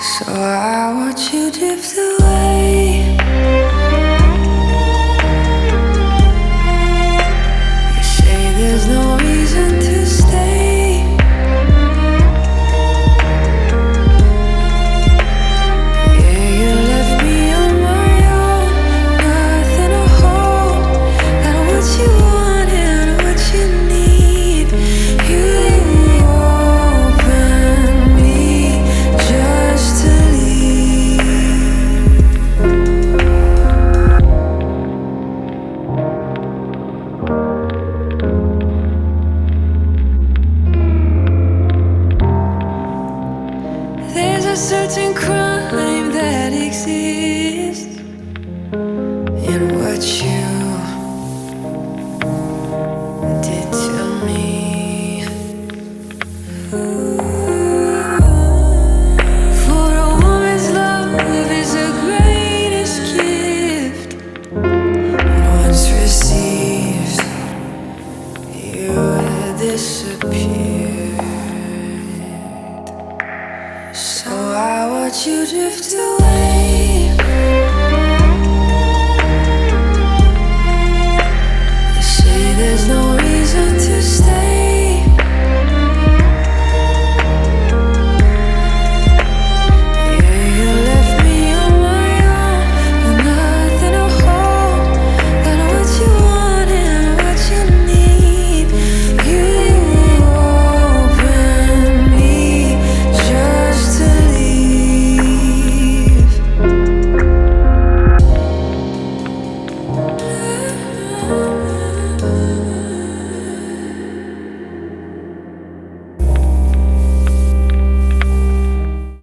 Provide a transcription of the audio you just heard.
So I watch you drift away. You say there's no reason to stay. Yeah, you left me on my own, nothing to hold. Not what you want and what you need. You leave open me just to leave. There's a certain crime that exists in what you did to me. For a woman's love is the greatest gift. Once received, you disappeared. So I watch you drift away.